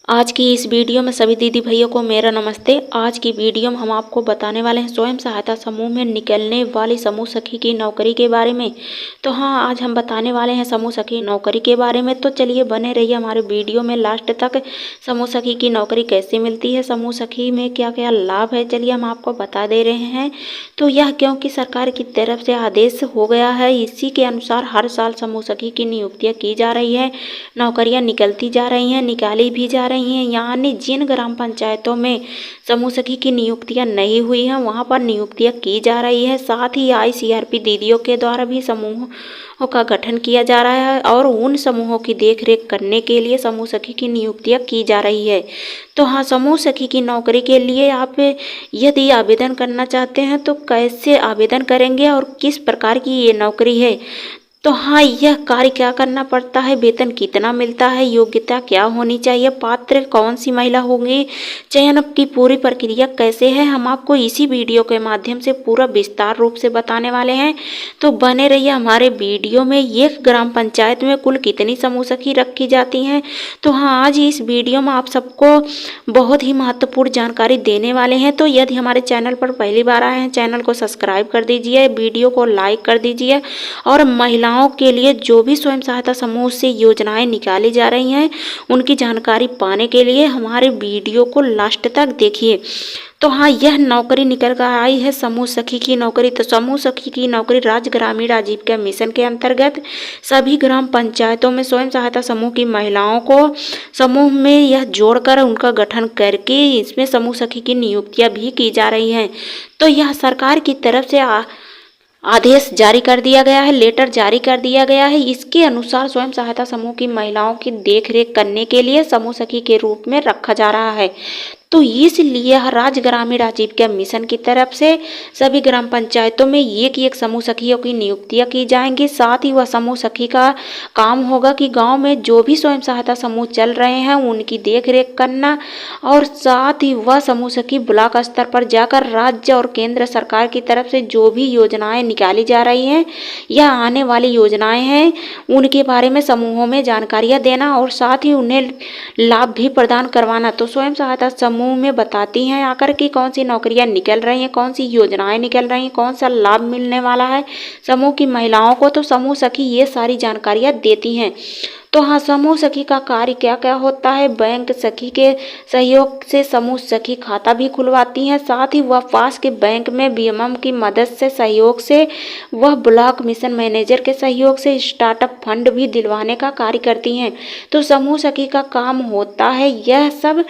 आज की इस वीडियो में सभी दीदी भैया को मेरा नमस्ते। आज की वीडियो में हम आपको बताने वाले हैं स्वयं सहायता समूह में निकलने वाली समूह सखी की नौकरी के बारे में। तो हाँ, आज हम बताने वाले हैं समूह सखी नौकरी के बारे में। तो चलिए बने रहिए हमारे वीडियो में लास्ट तक। समूह सखी की नौकरी कैसे मिलती है, समूह सखी में क्या क्या लाभ है, चलिए हम आपको बता दे रहे हैं। तो यह क्योंकि सरकार की तरफ से आदेश हो गया है, इसी के अनुसार हर साल समूह सखी की नियुक्तियाँ की जा रही है, नौकरियाँ निकलती जा रही हैं, निकाली भी जा रही हैं। यानी जिन ग्राम पंचायतों में समूह सखी की नियुक्तियां नहीं हुई हैं, वहां पर नियुक्तियां की जा रही है। साथ ही ICRP दीदियों के द्वारा भी समूहों का गठन किया जा रहा है और उन समूहों की देखरेख करने के लिए समूह सखी की नियुक्तियां की जा रही है। तो हाँ, समूह सखी की नौकरी के लिए आप यदि आवेदन करना चाहते हैं तो कैसे आवेदन करेंगे और किस प्रकार की ये नौकरी है। तो हाँ, यह कार्य क्या करना पड़ता है, वेतन कितना मिलता है, योग्यता क्या होनी चाहिए, पात्र कौन सी महिला होंगी, चयन की पूरी प्रक्रिया कैसे है, हम आपको इसी वीडियो के माध्यम से पूरा विस्तार रूप से बताने वाले हैं। तो बने रहिए हमारे वीडियो में। एक ग्राम पंचायत में कुल कितनी समूह सखी रखी जाती हैं। तो हाँ, आज इस वीडियो में आप सबको बहुत ही महत्वपूर्ण जानकारी देने वाले हैं। तो यदि हमारे चैनल पर पहली बार आए हैं, चैनल को सब्सक्राइब कर दीजिए, वीडियो को लाइक कर दीजिए और महिलाओं के लिए जो भी स्वयं सहायता समूह से योजनाएं निकाली जा रही हैं, उनकी जानकारी पाने के लिए हमारे वीडियो को लास्ट तक देखिए। तो हाँ, यह नौकरी निकल कर आई है समूह सखी की नौकरी। तो समूह सखी की नौकरी राज्य ग्रामीण आजीविका मिशन के अंतर्गत सभी ग्राम पंचायतों में स्वयं सहायता समूह की महिलाओं को समूह में यह जोड़कर उनका गठन करके इसमें समूह सखी की नियुक्तियां भी की जा रही हैं। तो यह सरकार की तरफ से आदेश जारी कर दिया गया है, लेटर जारी कर दिया गया है। इसके अनुसार स्वयं सहायता समूह की महिलाओं की देखरेख करने के लिए समूह सखी के रूप में रखा जा रहा है। तो इसलिए राज्य ग्रामीण आजीविका मिशन की तरफ से सभी ग्राम पंचायतों में एक समूह सखियों की नियुक्तियां की जाएंगी। साथ ही वह समूह सखी का काम होगा कि गांव में जो भी स्वयं सहायता समूह चल रहे हैं उनकी देखरेख करना, और साथ ही वह समूह सखी ब्लॉक स्तर पर जाकर राज्य और केंद्र सरकार की तरफ से जो भी योजनाएं निकाली जा रही हैं या आने वाली योजनाएं हैं उनके बारे में समूहों में जानकारियां देना और साथ ही उन्हें लाभ भी प्रदान करवाना। तो स्वयं सहायता समूह में बताती हैं आकर कि कौन सी नौकरियां निकल रही हैं, कौन सी योजनाएं निकल रही हैं, कौन सा लाभ मिलने वाला है समूह की महिलाओं को। तो समूह सखी ये सारी जानकारियां देती हैं। तो हाँ, समूह सखी का कार्य क्या क्या होता है। बैंक सखी के सहयोग से समूह सखी खाता भी खुलवाती हैं। साथ ही वह पास के बैंक में बीएमएम की मदद से सहयोग से वह ब्लॉक मिशन मैनेजर के सहयोग से स्टार्टअप फंड भी दिलवाने का कार्य करती हैं। तो समूह सखी का काम होता है यह सब,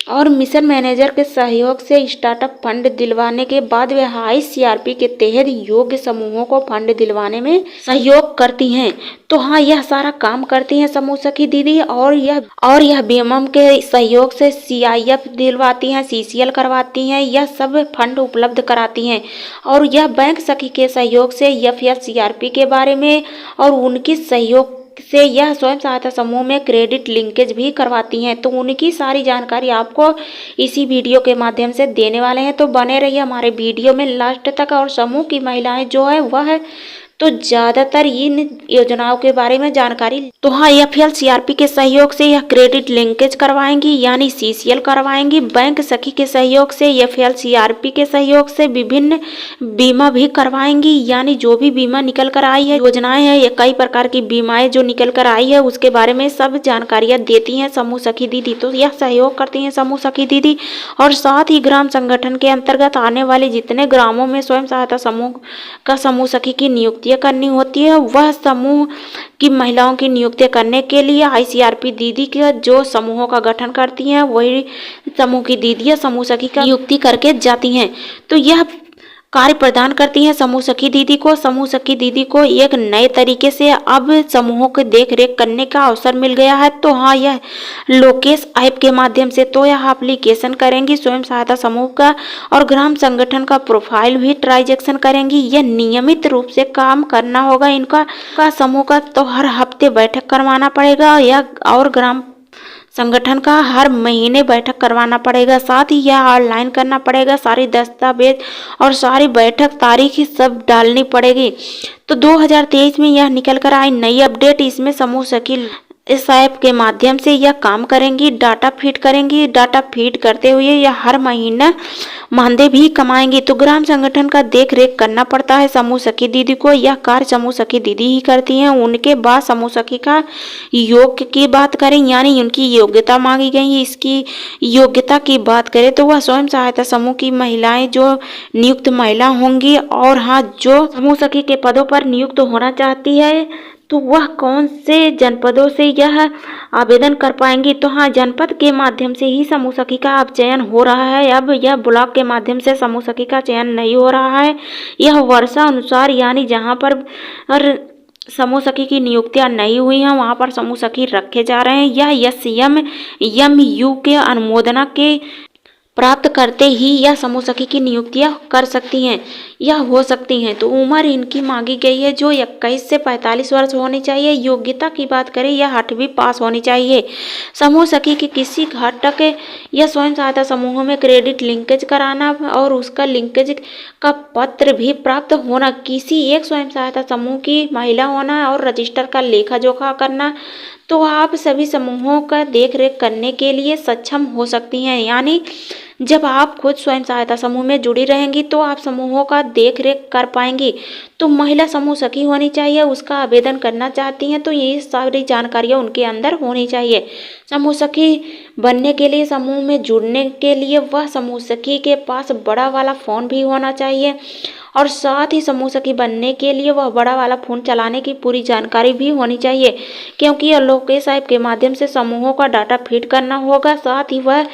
और मिशन मैनेजर के सहयोग से स्टार्टअप फंड दिलवाने के बाद वे ICRP के तहत योग्य समूहों को फंड दिलवाने में सहयोग करती हैं। तो हाँ, यह सारा काम करती हैं समूह सखी दीदी, और यह बीएमएम के सहयोग से CIF दिलवाती हैं, CCL करवाती हैं, यह सब फंड उपलब्ध कराती हैं। और यह बैंक सखी के सहयोग से FSCRP के बारे में और उनकी सहयोग से यह स्वयं सहायता समूह में क्रेडिट लिंकेज भी करवाती हैं। तो उनकी सारी जानकारी आपको इसी वीडियो के माध्यम से देने वाले हैं। तो बने रहिए हमारे वीडियो में लास्ट तक। और समूह की महिलाएं जो है वह तो ज़्यादातर इन योजनाओं के बारे में जानकारी, तो हाँ, FLCRP के सहयोग से यह क्रेडिट लिंकेज करवाएंगी यानी CCL करवाएंगी। बैंक सखी के सहयोग से FLCRP के सहयोग से विभिन्न बीमा भी करवाएंगी, यानी जो भी बीमा निकल कर आई है, योजनाएं हैं या कई प्रकार की बीमाएं जो निकल कर आई है उसके बारे में सब जानकारियाँ देती हैं समूह सखी दीदी। तो यह सहयोग करती हैं समूह सखी दीदी। और साथ ही ग्राम संगठन के अंतर्गत आने वाले जितने ग्रामों में स्वयं सहायता समूह सखी की नियुक्ति करनी होती है, वह समूह की महिलाओं की नियुक्ति करने के लिए ICRP दीदी के जो समूहों का गठन करती हैं वही समूह की दीदियां समूह सखी का नियुक्ति करके जाती हैं। तो यह कार्य प्रदान करती हैं समूह सखी दीदी को। समूह सखी दीदी को एक नए तरीके से अब समूहों की देख रेख करने का अवसर मिल गया है। तो हाँ, यह लोकेश ऐप के माध्यम से तो यह एप्लीकेशन करेंगी स्वयं सहायता समूह का और ग्राम संगठन का प्रोफाइल भी ट्रांजैक्शन करेंगी। यह नियमित रूप से काम करना होगा इनका समूह का। तो हर हफ्ते बैठक करवाना पड़ेगा या और ग्राम संगठन का हर महीने बैठक करवाना पड़ेगा। साथ ही यह ऑनलाइन करना पड़ेगा, सारी दस्तावेज और सारी बैठक तारीख सब डालनी पड़ेगी। तो 2023 में यह निकल कर आई नई अपडेट। इसमें समूह सखी इस ऐप के माध्यम से यह काम करेंगी, डाटा फीड करेंगी। डाटा फीड करते हुए यह हर महीना मानदेय भी कमाएंगी। तो ग्राम संगठन का देख रेख करना पड़ता है समूह सखी दीदी को। यह कार्य समूह सखी दीदी ही करती हैं। उनके बाद समूह सखी का योग्य की बात करें, यानी उनकी योग्यता मांगी गई है। इसकी योग्यता की बात करें तो वह स्वयं सहायता समूह की महिलाएं जो नियुक्त महिला होंगी, और हाँ, जो समूह सखी के पदों पर नियुक्त होना चाहती है तो वह कौन से जनपदों से यह आवेदन कर पाएंगी। तो हाँ, जनपद के माध्यम से ही समूह सखी का अब चयन हो रहा है। अब यह ब्लॉक के माध्यम से समूह सखी का चयन नहीं हो रहा है। यह वर्षा अनुसार, यानी जहाँ पर समूह सखी की नियुक्तियां नहीं हुई हैं वहाँ पर समूह सखी रखे जा रहे हैं। यह SCM-MU के अनुमोदना के प्राप्त करते ही यह समूह सखी की नियुक्तियां कर सकती हैं या हो सकती हैं। तो उम्र इनकी मांगी गई है जो 21 से 45 वर्ष होनी चाहिए। योग्यता की बात करें, यह 8वीं पास होनी चाहिए। समूह सखी के किसी घटक या स्वयं सहायता समूहों में क्रेडिट लिंकेज कराना और उसका लिंकेज का पत्र भी प्राप्त होना, किसी एक स्वयं सहायता समूह की महिला होना और रजिस्टर का लेखा जोखा करना, तो आप सभी समूहों का देख रेख करने के लिए सक्षम हो सकती हैं। यानी जब आप खुद स्वयं सहायता समूह में जुड़ी रहेंगी तो आप समूहों का देख रेख कर पाएंगी। तो महिला समूह सखी होनी चाहिए, उसका आवेदन करना चाहती हैं तो ये सारी जानकारियाँ उनके अंदर होनी चाहिए। समूह सखी बनने के लिए, समूह में जुड़ने के लिए वह समूह सखी के पास बड़ा वाला फ़ोन भी होना चाहिए, और साथ ही समूह सखी बनने के लिए वह बड़ा वाला फ़ोन चलाने की पूरी जानकारी भी होनी चाहिए, क्योंकि यह लोकेश ऐप के माध्यम से समूहों का डाटा फीड करना होगा। साथ ही वह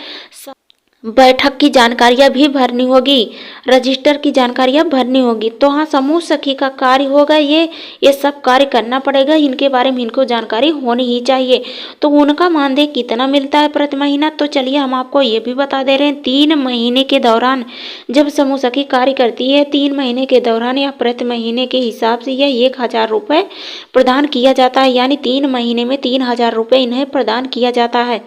बैठक की जानकारियां भी भरनी होगी, रजिस्टर की जानकारियां भरनी होगी। तो हाँ, समूह सखी का कार्य होगा ये सब कार्य करना पड़ेगा। इनके बारे में इनको जानकारी होनी ही चाहिए। तो उनका मानदेय कितना मिलता है प्रति महीना, तो चलिए हम आपको ये भी बता दे रहे हैं। 3 महीने के दौरान जब समूह सखी कार्य करती है, 3 महीने के दौरान या प्रति महीने के हिसाब से यह 1000 रुपये प्रदान किया जाता है। यानी 3 महीने में 3000 रुपये इन्हें प्रदान किया जाता है।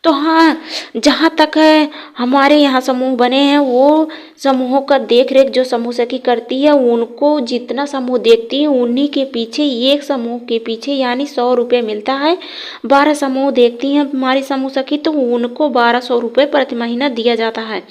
तो हाँ, जहाँ तक है हमारे यहाँ समूह बने हैं, वो समूहों का देख रेख जो समूह सखी करती है, उनको जितना समूह देखती है उन्हीं के पीछे, एक समूह के पीछे यानी 100 रुपये मिलता है। 12 समूह देखती हैं हमारी समूह सखी तो उनको 1200 रुपये प्रति महीना दिया जाता है।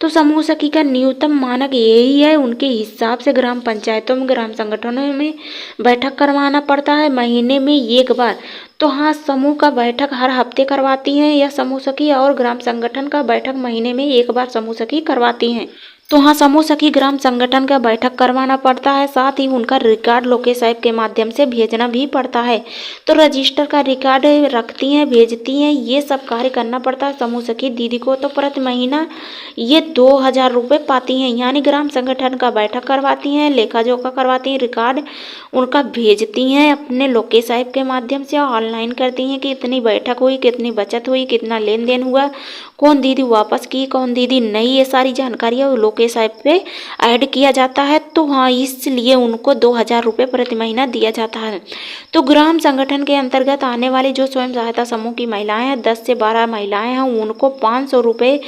तो समूह सखी का न्यूनतम मानक यही है। उनके हिसाब से ग्राम पंचायतों में, ग्राम संगठनों में बैठक करवाना पड़ता है महीने में 1 बार। तो हाँ, समूह का बैठक हर हफ्ते करवाती हैं यह समूह सखी, और ग्राम संगठन का बैठक महीने में 1 बार समूह सखी करवाती हैं। तो हाँ, समूह सखी ग्राम संगठन का बैठक करवाना पड़ता है। साथ ही उनका रिकॉर्ड लोकेश ऐप के माध्यम से भेजना भी पड़ता है। तो रजिस्टर का रिकॉर्ड रखती हैं, भेजती हैं, ये सब कार्य करना पड़ता है समूह सखी दीदी को। तो प्रति महीना ये 2000 रुपये पाती हैं। यानी ग्राम संगठन का बैठक करवाती हैं, लेखा जोखा करवाती हैं, रिकॉर्ड उनका भेजती हैं अपने लोकेश ऐप के माध्यम से, ऑनलाइन करती हैं कि इतनी बैठक हुई, कितनी बचत हुई, कितना लेन देन हुआ, कौन दीदी वापस की, कौन दीदी नहीं, ये सारी जानकारियाँ लोकेश ऐप पे ऐड किया जाता है। तो हाँ, इसलिए उनको 2000 रुपये प्रति महीना दिया जाता है। तो ग्राम संगठन के अंतर्गत आने वाली जो स्वयं सहायता समूह की महिलाएं हैं, 10 से 12 महिलाएं हैं, उनको 500 रुपये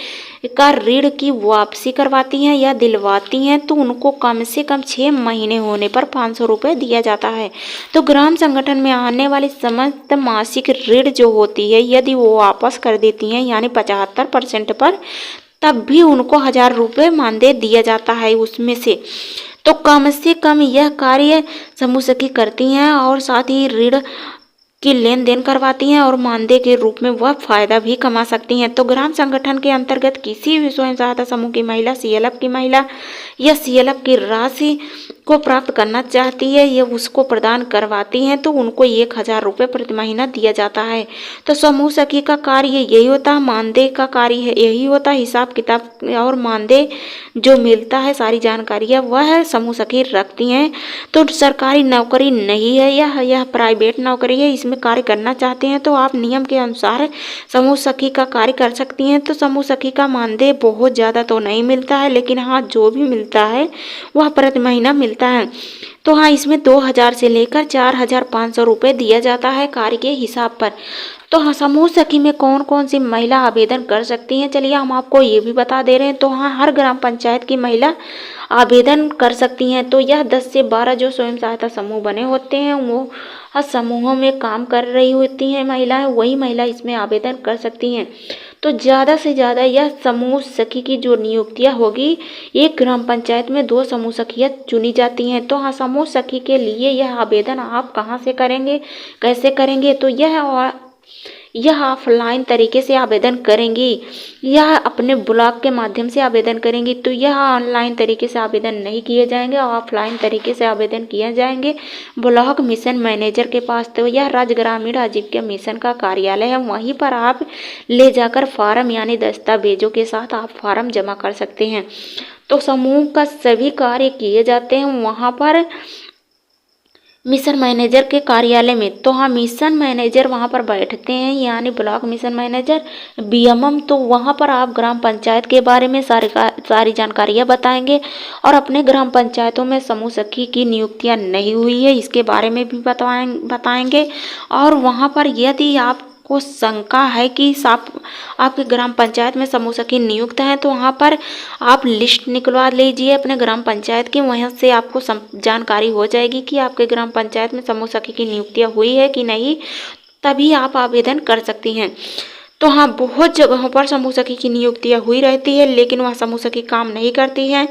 का ऋण की वापसी करवाती हैं या दिलवाती हैं। तो उनको कम से कम 6 महीने होने पर 500 रुपये दिया जाता है। तो ग्राम संगठन में आने वाली समस्त मासिक ऋण जो होती है, यदि वो वापस कर देती हैं यानी 75% पर, तब भी उनको 1000 रुपये मानदेय दिया जाता है उसमें से। तो कम से कम यह कार्य समूह सखी करती हैं और साथ ही ऋण की लेन देन करवाती हैं और मानदेय के रूप में वह फायदा भी कमा सकती हैं। तो ग्राम संगठन के अंतर्गत किसी भी स्वयं सहायता समूह की महिला, CLF की महिला या CLF की राशि को प्राप्त करना चाहती है, ये उसको प्रदान करवाती हैं, तो उनको 1000 रुपये प्रति महीना दिया जाता है। तो समूह सखी का कार्य यही होता है, मानदेय का कार्य यही होता है। हिसाब किताब और मानदेय जो मिलता है, सारी जानकारियाँ वह समूह सखी रखती हैं। तो सरकारी नौकरी नहीं है, यह प्राइवेट नौकरी है। इसमें कार्य करना चाहते हैं तो आप नियम के अनुसार समूह सखी का कार्य कर सकती हैं। तो समूह सखी का मानदेय बहुत ज़्यादा तो नहीं मिलता है, लेकिन हाँ, जो भी मिलता है वह प्रति महीना मिलता है। तो हाँ, इसमें 2000 से लेकर 4500 रुपये दिया जाता है कार्य के हिसाब पर। तो हाँ, समूह सखी में कौन कौन सी महिला आवेदन कर सकती हैं, चलिए हम आपको ये भी बता दे रहे हैं। तो हाँ, हर ग्राम पंचायत की महिला आवेदन कर सकती हैं। तो यह 10 से 12 जो स्वयं सहायता समूह बने होते हैं, वो समूहों में काम कर रही होती हैं महिलाएं, वही महिला इसमें आवेदन कर सकती हैं। तो ज़्यादा से ज़्यादा यह समूह सखी की जो नियुक्तियाँ होगी, एक ग्राम पंचायत में 2 समूह सखियाँ चुनी जाती हैं। तो हाँ, समूह सखी के लिए यह आवेदन आप कहाँ से करेंगे, कैसे करेंगे, तो यह ऑफलाइन तरीके से आवेदन करेंगी, यह अपने ब्लॉक के माध्यम से आवेदन करेंगी। तो यह ऑनलाइन तरीके से आवेदन नहीं किए जाएंगे, ऑफलाइन तरीके से आवेदन किए जाएंगे ब्लॉक मिशन मैनेजर के पास। तो यह राज्य ग्रामीण आजीविका मिशन का कार्यालय है, वहीं पर आप ले जाकर फार्म यानी दस्तावेजों के साथ आप फार्म जमा कर सकते हैं। तो समूह का सभी कार्य किए जाते हैं वहाँ पर मिशन मैनेजर के कार्यालय में। तो हाँ, मिशन मैनेजर वहाँ पर बैठते हैं, यानी ब्लॉक मिशन मैनेजर बीएमएम। तो वहाँ पर आप ग्राम पंचायत के बारे में सारी जानकारियाँ बताएंगे और अपने ग्राम पंचायतों में समूह सखी की नियुक्तियाँ नहीं हुई है इसके बारे में भी बताएंगे। और वहाँ पर यदि आपको शंका है कि आपके ग्राम पंचायत में समूह सखी नियुक्त हैं, तो वहाँ पर आप लिस्ट निकलवा लीजिए अपने ग्राम पंचायत की, वहाँ से आपको जानकारी हो जाएगी कि आपके ग्राम पंचायत में समूह सखी की नियुक्तियाँ हुई है कि नहीं, तभी आप आवेदन कर सकती हैं। तो हाँ, बहुत जगहों पर समूह सखी की नियुक्तियाँ हुई रहती है, लेकिन वह समूह सखी काम नहीं करती हैं।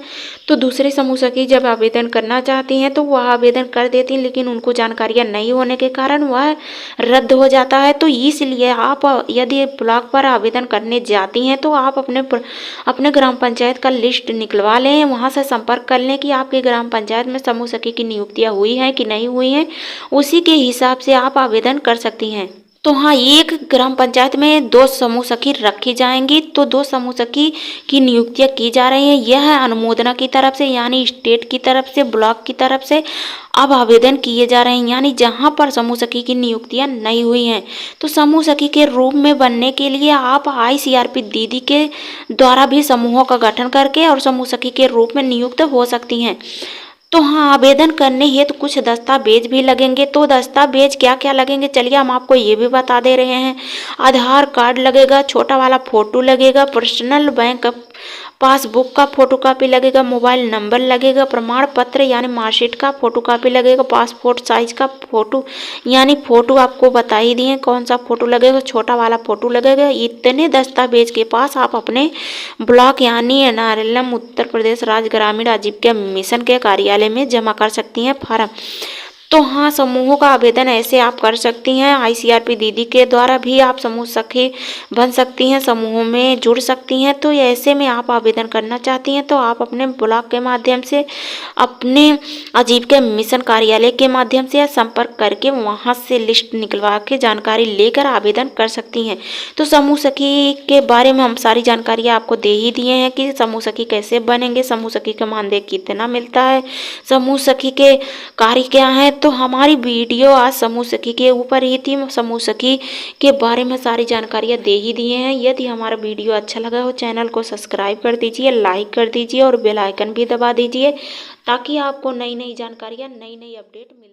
तो दूसरे समूह सखी जब आवेदन करना चाहती हैं तो वह आवेदन कर देती हैं, लेकिन उनको जानकारियाँ नहीं होने के कारण वह रद्द हो जाता है। तो इसलिए आप यदि ब्लॉक पर आवेदन करने जाती हैं तो आप अपने ग्राम पंचायत का लिस्ट निकलवा लें, वहाँ से संपर्क कर लें कि आपके ग्राम पंचायत में समूह सखी की नियुक्तियाँ हुई हैं कि नहीं हुई हैं, उसी के हिसाब से आप आवेदन कर सकती हैं। तो हाँ, एक ग्राम पंचायत में 2 समूह सखी रखी जाएंगी, तो 2 समूह सखी की नियुक्तियाँ की जा रही हैं। यह अनुमोदना की तरफ से यानी स्टेट की तरफ से, ब्लॉक की तरफ से अब आवेदन किए जा रहे हैं, यानी जहां पर समूह सखी की नियुक्तियां नहीं हुई हैं। तो समूह सखी के रूप में बनने के लिए आप ICRP दीदी के द्वारा भी समूहों का गठन करके और समूह सखी के रूप में नियुक्त हो सकती हैं। तो हाँ, आवेदन करने हेतु तो कुछ दस्तावेज भी लगेंगे। तो दस्तावेज क्या क्या लगेंगे, चलिए हम आपको ये भी बता दे रहे हैं। आधार कार्ड लगेगा, छोटा वाला फोटो लगेगा, पर्सनल बैंक पासबुक का फोटोकॉपी लगेगा, मोबाइल नंबर लगेगा, प्रमाण पत्र यानी मार्कशीट का फोटोकॉपी लगेगा, पासपोर्ट साइज का फोटो यानी फोटो आपको बता ही दिए कौन सा फोटो लगेगा, छोटा वाला फोटो लगेगा। इतने दस्तावेज के पास आप अपने ब्लॉक यानी NRLM उत्तर प्रदेश राज्य ग्रामीण आजीविका मिशन के कार्यालय में जमा कर सकती हैं फार्म। तो हाँ, समूहों का आवेदन ऐसे आप कर सकती हैं। ICRP दीदी के द्वारा भी आप समूह सखी बन सकती हैं, समूहों में जुड़ सकती हैं। तो ऐसे में आप आवेदन करना चाहती हैं तो आप अपने ब्लॉक के माध्यम से, अपने आजीविका मिशन कार्यालय के माध्यम से संपर्क करके वहाँ से लिस्ट निकलवा के जानकारी लेकर आवेदन कर सकती हैं। तो समूह सखी के बारे में हम सारी जानकारियाँ आपको दे ही दिए हैं कि समूह सखी कैसे बनेंगे, समूह सखी का मानदेय कितना मिलता है, समूह सखी के कार्य क्या है। तो हमारी वीडियो आज समूह सखी के ऊपर ही थी, समूह सखी के बारे में सारी जानकारियाँ दे ही दिए हैं। यदि हमारा वीडियो अच्छा लगा हो, चैनल को सब्सक्राइब कर दीजिए, लाइक कर दीजिए और बेल आइकन भी दबा दीजिए, ताकि आपको नई नई जानकारियाँ, नई नई अपडेट मिल